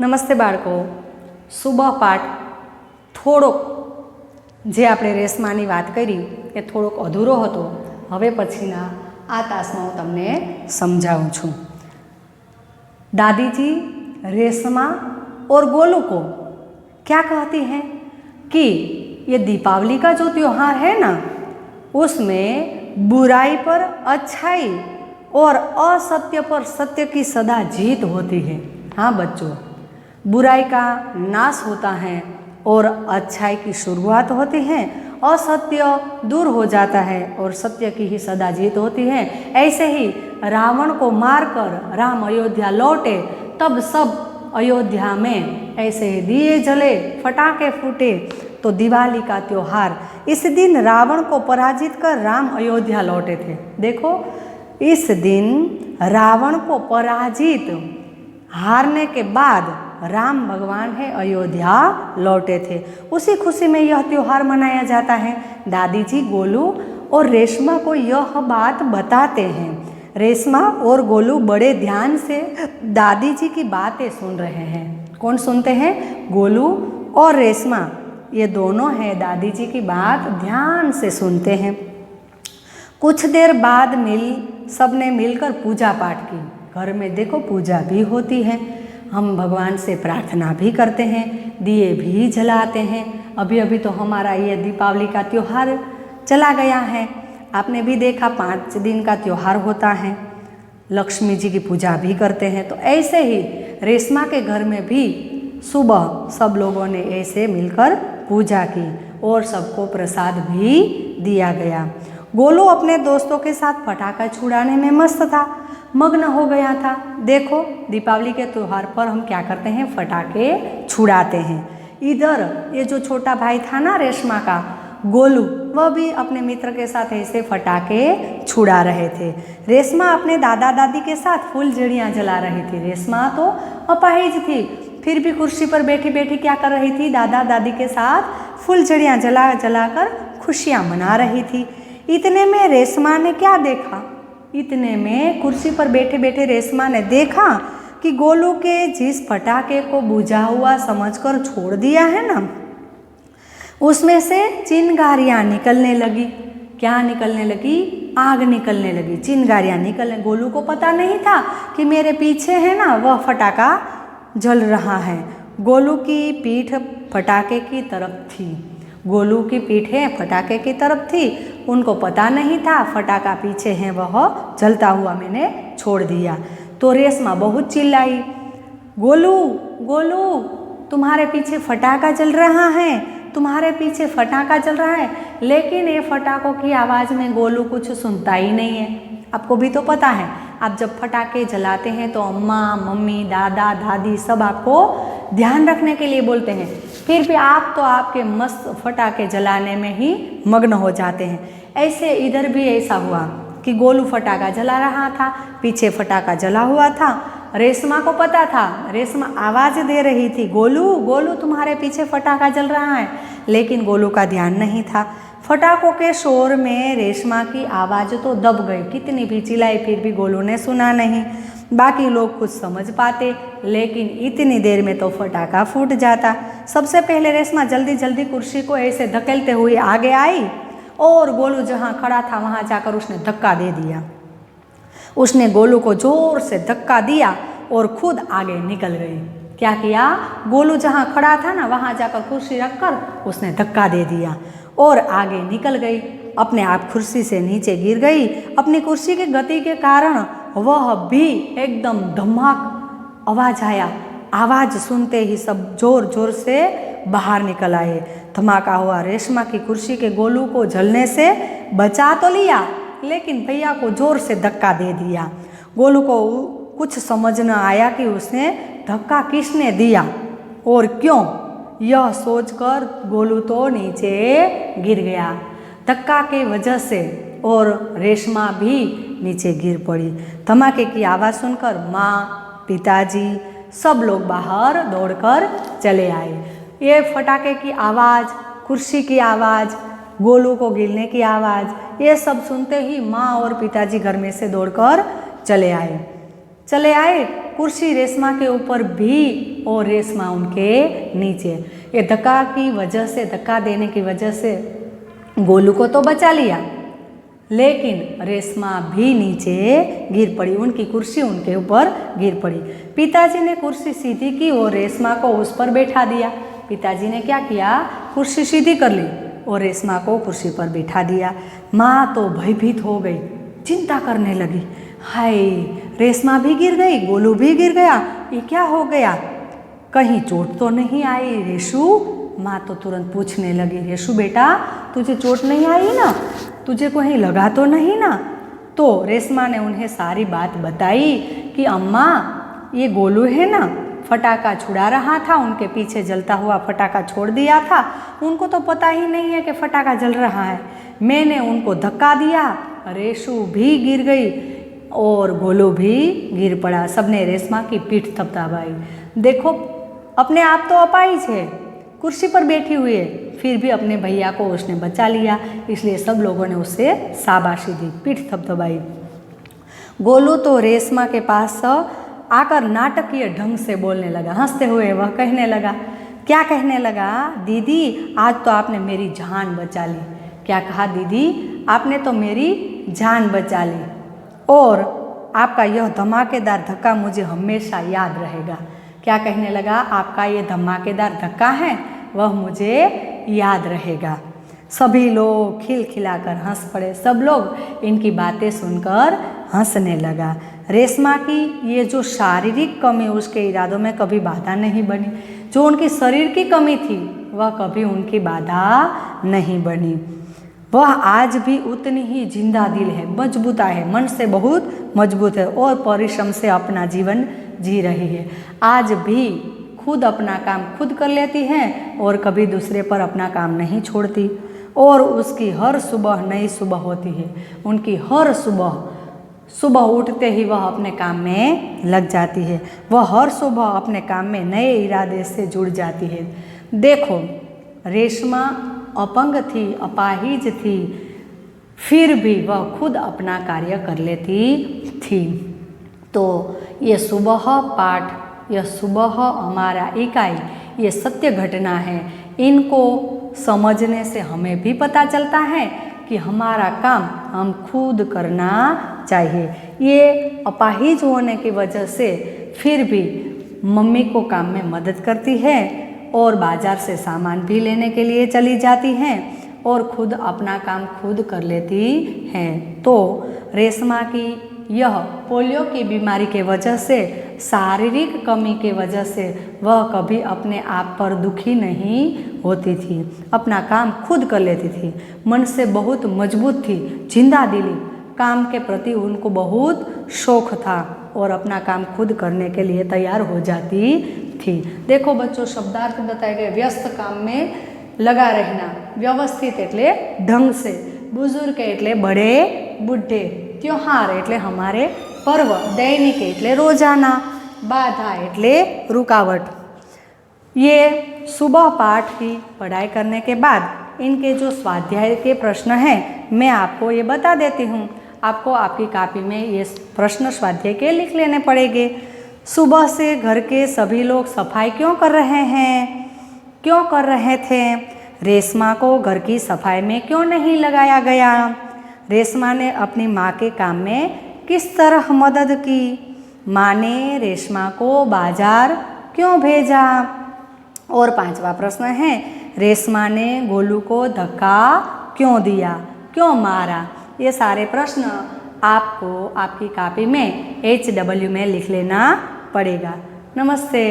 નમસ્તે બાળકો, સુબહ પાઠ થોડોક જે આપણે રેશમાની વાત કરી એ થોડોક અધૂરો હતો. હવે પછીના આ તાસમાં હું તમને સમજાવું છું. दादी जी रेशमा और गोलू को क्या कहती हैं कि ये दीपावली का जो त्यौहार है ना, उसमें बुराई पर अच्छाई और असत्य पर सत्य की सदा जीत होती है. हाँ बच्चों, बुराई का नाश होता है और अच्छाई की शुरुआत होती है. असत्य दूर हो जाता है और सत्य की ही सदा जीत होती है. ऐसे ही रावण को मारकर राम अयोध्या लौटे, तब सब अयोध्या में ऐसे ही दिए जले, फटाके फूटे. तो दिवाली का त्यौहार, इस दिन रावण को पराजित कर राम अयोध्या लौटे थे. देखो, इस दिन रावण को पराजित हारने के बाद राम भगवान है अयोध्या लौटे थे. उसी खुशी में यह त्यौहार मनाया जाता है. दादी जी गोलू और रेशमा को यह बात बताते हैं. रेशमा और गोलू बड़े ध्यान से दादी जी की बातें सुन रहे हैं. कौन सुनते हैं? गोलू और रेशमा, ये दोनों हैं दादी जी की बात ध्यान से सुनते हैं. कुछ देर बाद सबने मिलकर पूजा पाठ की. घर में देखो पूजा भी होती है, हम भगवान से प्रार्थना भी करते हैं, दिए भी जलाते हैं. अभी अभी तो हमारा ये दीपावली का त्यौहार चला गया है. आपने भी देखा 5 दिन का त्यौहार होता है. लक्ष्मी जी की पूजा भी करते हैं. तो ऐसे ही रेशमा के घर में भी सुबह सब लोगों ने ऐसे मिलकर पूजा की और सबको प्रसाद भी दिया गया. गोलू अपने दोस्तों के साथ पटाखा छुड़ाने में मस्त था, मग्न हो गया था. देखो, दीपावली के त्यौहार पर हम क्या करते हैं? फटाके छुड़ाते हैं. इधर ये जो छोटा भाई था ना रेशमा का, गोलू, वह भी अपने मित्र के साथ ऐसे फटाके छुड़ा रहे थे. रेशमा अपने दादा दादी के साथ फुलझड़ियाँ जला रही थी. रेशमा तो अपाहिज थी, फिर भी कुर्सी पर बैठी बैठी क्या कर रही थी? दादा दादी के साथ फुलझड़ियाँ जला जलाकर खुशियाँ मना रही थी. इतने में रेशमा ने क्या देखा? इतने में कुर्सी पर बैठे बैठे रेशमा ने देखा कि गोलू के जिस फटाके को बुझा हुआ समझकर छोड़ दिया है ना, उसमें से चिंगारियाँ निकलने लगी. क्या निकलने लगी? आग निकलने लगी, चिंगारियाँ निकलने. गोलू को पता नहीं था कि मेरे पीछे है ना वह फटाका जल रहा है. गोलू की पीठ फटाके की तरफ थी. गोलू की पीठें फटाके की तरफ थी. उनको पता नहीं था फटाका पीछे है, वह जलता हुआ मैंने छोड़ दिया. तो रेशमा बहुत चिल्लाई, गोलू गोलू, तुम्हारे पीछे फटाका जल रहा है, तुम्हारे पीछे फटाका जल रहा है. लेकिन ये फटाकों की आवाज़ में गोलू कुछ सुनता ही नहीं है. आपको भी तो पता है, आप जब फटाके जलाते हैं तो अम्मा, मम्मी, दादा, दादी सब आपको ध्यान रखने के लिए बोलते हैं. फिर भी आप तो आपके मस्त फटाके जलाने में ही मग्न हो जाते हैं. ऐसे इधर भी ऐसा हुआ कि गोलू फटाका जला रहा था, पीछे फटाका जला हुआ था. रेशमा को पता था, रेशमा आवाज़ दे रही थी, गोलू गोलू, तुम्हारे पीछे फटाका जल रहा है. लेकिन गोलू का ध्यान नहीं था. फटाकों के शोर में रेशमा की आवाज़ तो दब गई. कितनी भी चिल्लाई फिर भी गोलू ने सुना नहीं. बाकी लोग कुछ समझ पाते, लेकिन इतनी देर में तो फटाका फूट जाता. सबसे पहले रेशमा जल्दी जल्दी कुर्सी को ऐसे धकेलते हुए आगे आई और गोलू जहाँ खड़ा था वहाँ जाकर उसने धक्का दे दिया. उसने गोलू को जोर से धक्का दिया और खुद आगे निकल गई. क्या किया? गोलू जहाँ खड़ा था ना वहाँ जाकर कुर्सी रखकर उसने धक्का दे दिया और आगे निकल गई. अपने आप कुर्सी से नीचे गिर गई. अपनी कुर्सी की गति के कारण वह भी एकदम धमाक आवाज़ आया. आवाज़ सुनते ही सब जोर जोर से बाहर निकल आए. धमाका हुआ. रेशमा की कुर्सी के गोलू को जलने से बचा तो लिया, लेकिन भैया को जोर से धक्का दे दिया. गोलू को कुछ समझ न आया कि उसने धक्का किसने दिया और क्यों. यह सोचकर गोलू तो नीचे गिर गया धक्का के वजह से, और रेशमा भी नीचे गिर पड़ी. धमाके की आवाज़ सुनकर माँ, पिताजी सब लोग बाहर दौड़कर चले आए. ये फटाके की आवाज़, कुर्सी की आवाज़, गोलू को गिरने की आवाज़, ये सब सुनते ही माँ और पिताजी घर में से दौड़कर चले आए कुर्सी रेशमा के ऊपर भी और रेशमा उनके नीचे। ये धक्का की वजह से, धक्का देने की वजह से गोलू को तो बचा लिया, लेकिन रेशमा भी नीचे गिर पड़ी, उनकी कुर्सी उनके ऊपर गिर पड़ी। पिताजी ने कुर्सी सीधी की और रेशमा को उस पर बैठा दिया। पिताजी ने क्या किया, कुर्सी सीधी कर ली और रेशमा को कुर्सी पर बैठा दिया। माँ तो भयभीत हो गई, चिंता करने लगी, हाय रेशमा भी गिर गई, गोलू भी गिर गया, ये क्या हो गया, कहीं चोट तो नहीं आई रेशु। माँ तो तुरंत पूछने लगी, रेशु बेटा तुझे चोट नहीं आई ना, तुझे कहीं लगा तो नहीं ना। तो रेशमा ने उन्हें सारी बात बताई कि अम्मा ये गोलू है ना, फटाका छुड़ा रहा था, उनके पीछे जलता हुआ फटाका छोड़ दिया था, उनको तो पता ही नहीं है कि फटाका जल रहा है, मैंने उनको धक्का दिया, रेशु भी गिर गई और गोलू भी गिर पड़ा। सबने रेशमा की पीठ थपथपाई। देखो अपने आप तो अपाहिज है, कुर्सी पर बैठी हुई है, फिर भी अपने भैया को उसने बचा लिया, इसलिए सब लोगों ने उसे शाबाशी दी, पीठ थपथपाई। गोलू तो रेशमा के पास आकर नाटकीय ढंग से बोलने लगा, हंसते हुए वह कहने लगा, क्या कहने लगा, दीदी आज तो आपने मेरी जान बचा ली। क्या कहा दीदी, आपने तो मेरी जान बचा ली और आपका यह धमाकेदार धक्का मुझे हमेशा याद रहेगा। क्या कहने लगा, आपका ये धमाकेदार धक्का है वह मुझे याद रहेगा। सभी लोग खिलखिलाकर हंस पड़े, सब लोग इनकी बातें सुनकर हंसने लगा। रेशमा की ये जो शारीरिक कमी उसके इरादों में कभी बाधा नहीं बनी, जो उनकी शरीर की कमी थी वह कभी उनकी बाधा नहीं बनी। वह आज भी उतनी ही जिंदा दिल है, मजबूता है, मन से बहुत मजबूत है और परिश्रम से अपना जीवन जी रही है। आज भी खुद अपना काम खुद कर लेती हैं और कभी दूसरे पर अपना काम नहीं छोड़ती और उसकी हर सुबह नई सुबह होती है। उनकी हर सुबह उठते ही वह अपने काम में लग जाती है, वह हर सुबह अपने काम में नए इरादे से जुड़ जाती है। देखो रेशमा अपंग थी, अपाहिज थी, फिर भी वह खुद अपना कार्य कर लेती थी। तो ये सुबह पाठ, यह सुबह हमारा इकाई, ये सत्य घटना है। इनको समझने से हमें भी पता चलता है कि हमारा काम हम खुद करना चाहिए। ये अपाहिज होने की वजह से फिर भी मम्मी को काम में मदद करती है और बाज़ार से सामान भी लेने के लिए चली जाती हैं और खुद अपना काम खुद कर लेती हैं। तो रेशमा की यह पोलियो की बीमारी के वजह से, शारीरिक कमी के वजह से वह कभी अपने आप पर दुखी नहीं होती थी, अपना काम खुद कर लेती थी, मन से बहुत मजबूत थी, जिंदा दिली, काम के प्रति उनको बहुत शौक था और अपना काम खुद करने के लिए तैयार हो जाती थी। देखो बच्चों, शब्दार्थ बताए गए, व्यस्त काम में लगा रहना, व्यवस्थित एटले ढंग से, बुजुर्ग एटले बड़े बूढ़े, त्योहार एटले हमारे पर्व, दैनिक एटले रोजाना, बाधा एटले रुकावट। ये सुबह पाठ की पढ़ाई करने के बाद इनके जो स्वाध्याय के प्रश्न हैं मैं आपको ये बता देती हूँ। आपको आपकी कॉपी में ये प्रश्न स्वाध्याय के लिख लेने पड़ेंगे। सुबह से घर के सभी लोग सफाई क्यों कर रहे हैं, क्यों कर रहे थे? रेशमा को घर की सफाई में क्यों नहीं लगाया गया? रेशमा ने अपनी माँ के काम में किस तरह मदद की? माँ ने रेशमा को बाजार क्यों भेजा? और पांचवा प्रश्न है, रेशमा ने गोलू को धक्का क्यों दिया, क्यों मारा? ये सारे प्रश्न आपको आपकी कॉपी में HW में लिख लेना पड़ेगा। नमस्ते।